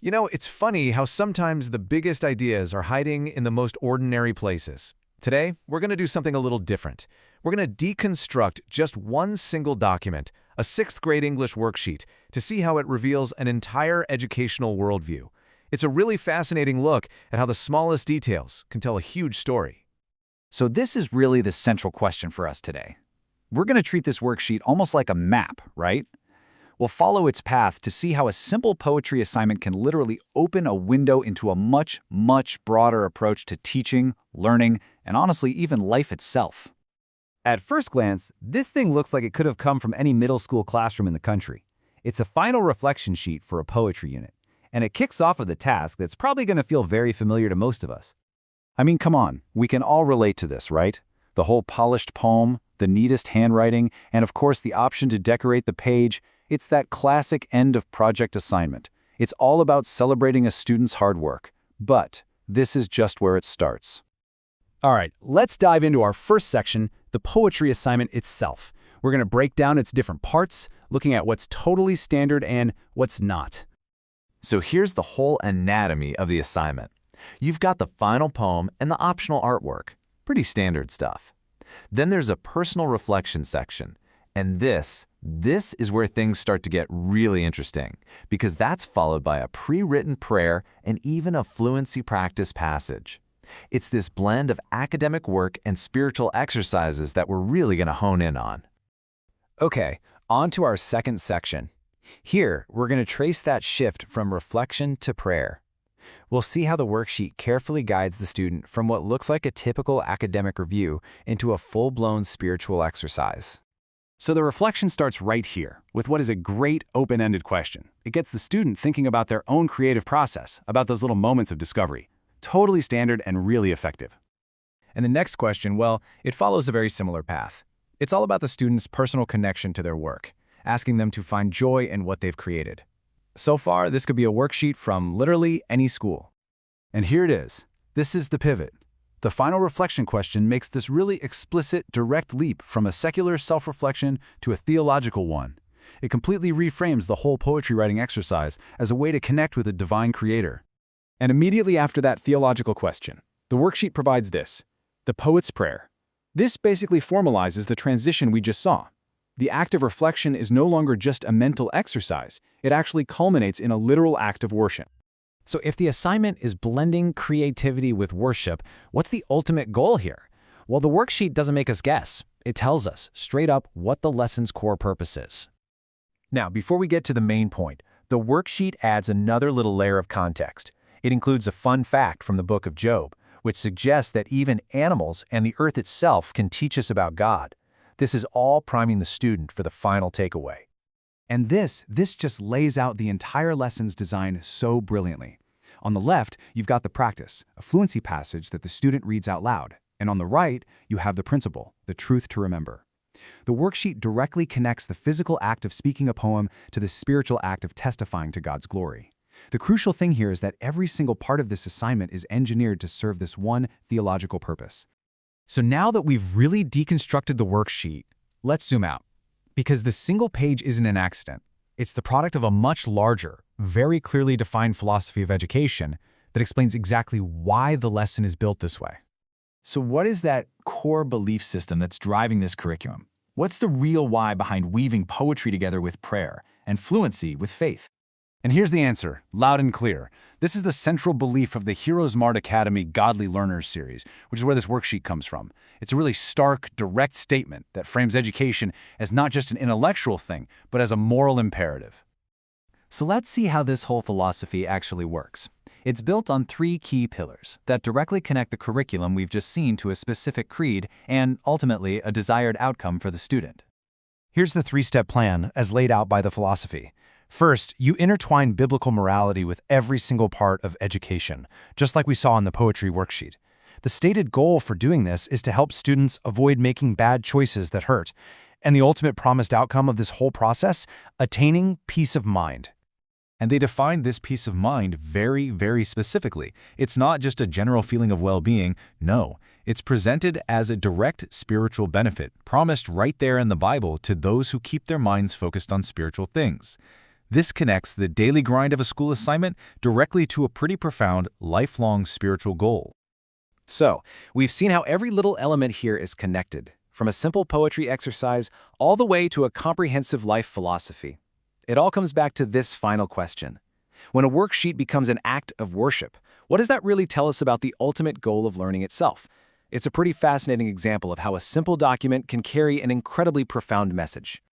You know, it's funny how sometimes the biggest ideas are hiding in the most ordinary places. Today, we're going to do something a little different. We're going to deconstruct just one single document, a 6th grade English worksheet, to see how it reveals an entire educational worldview. It's a really fascinating look at how the smallest details can tell a huge story. So this is really the central question for us today. We're going to treat this worksheet almost like a map, right? We'll follow its path to see how a simple poetry assignment can literally open a window into a much, much broader approach to teaching, learning, and honestly, even life itself. At first glance, this thing looks like it could have come from any middle school classroom in the country. It's a final reflection sheet for a poetry unit, and it kicks off with a task that's probably going to feel very familiar to most of us. I mean, come on, we can all relate to this, right? The whole polished poem, the neatest handwriting, and of course the option to decorate the page. It's that classic end of project assignment. It's all about celebrating a student's hard work. But this is just where it starts. All right, let's dive into our first section, the poetry assignment itself. We're going to break down its different parts, looking at what's totally standard and what's not. So here's the whole anatomy of the assignment. You've got the final poem and the optional artwork. Pretty standard stuff. Then there's a personal reflection section. And this is where things start to get really interesting, because that's followed by a pre-written prayer and even a fluency practice passage. It's this blend of academic work and spiritual exercises that we're really going to hone in on. Okay, on to our second section. Here, we're going to trace that shift from reflection to prayer. We'll see how the worksheet carefully guides the student from what looks like a typical academic review into a full-blown spiritual exercise. So the reflection starts right here, with what is a great open-ended question. It gets the student thinking about their own creative process, about those little moments of discovery. Totally standard and really effective. And the next question, well, it follows a very similar path. It's all about the student's personal connection to their work, asking them to find joy in what they've created. So far, this could be a worksheet from literally any school. And here it is. This is the pivot. The final reflection question makes this really explicit, direct leap from a secular self-reflection to a theological one. It completely reframes the whole poetry writing exercise as a way to connect with a divine creator. And immediately after that theological question, the worksheet provides this, the poet's prayer. This basically formalizes the transition we just saw. The act of reflection is no longer just a mental exercise. It actually culminates in a literal act of worship. So if the assignment is blending creativity with worship, what's the ultimate goal here? Well, the worksheet doesn't make us guess. It tells us straight up what the lesson's core purpose is. Now, before we get to the main point, the worksheet adds another little layer of context. It includes a fun fact from the book of Job, which suggests that even animals and the earth itself can teach us about God. This is all priming the student for the final takeaway. And this just lays out the entire lesson's design so brilliantly. On the left, you've got the practice, a fluency passage that the student reads out loud. And on the right, you have the principle, the truth to remember. The worksheet directly connects the physical act of speaking a poem to the spiritual act of testifying to God's glory. The crucial thing here is that every single part of this assignment is engineered to serve this one theological purpose. So now that we've really deconstructed the worksheet, let's zoom out. Because the single page isn't an accident. It's the product of a much larger, very clearly defined philosophy of education that explains exactly why the lesson is built this way. So what is that core belief system that's driving this curriculum? What's the real why behind weaving poetry together with prayer and fluency with faith? And here's the answer, loud and clear. This is the central belief of the HeroesMart Academy Godly Learners series, which is where this worksheet comes from. It's a really stark, direct statement that frames education as not just an intellectual thing, but as a moral imperative. So let's see how this whole philosophy actually works. It's built on 3 key pillars that directly connect the curriculum we've just seen to a specific creed and, ultimately, a desired outcome for the student. Here's the 3-step plan as laid out by the philosophy. First, you intertwine biblical morality with every single part of education, just like we saw in the poetry worksheet. The stated goal for doing this is to help students avoid making bad choices that hurt, and the ultimate promised outcome of this whole process, attaining peace of mind. And they define this peace of mind very, very specifically. It's not just a general feeling of well-being. No, it's presented as a direct spiritual benefit, promised right there in the Bible to those who keep their minds focused on spiritual things. This connects the daily grind of a school assignment directly to a pretty profound, lifelong spiritual goal. So, we've seen how every little element here is connected, from a simple poetry exercise all the way to a comprehensive life philosophy. It all comes back to this final question. When a worksheet becomes an act of worship, what does that really tell us about the ultimate goal of learning itself? It's a pretty fascinating example of how a simple document can carry an incredibly profound message.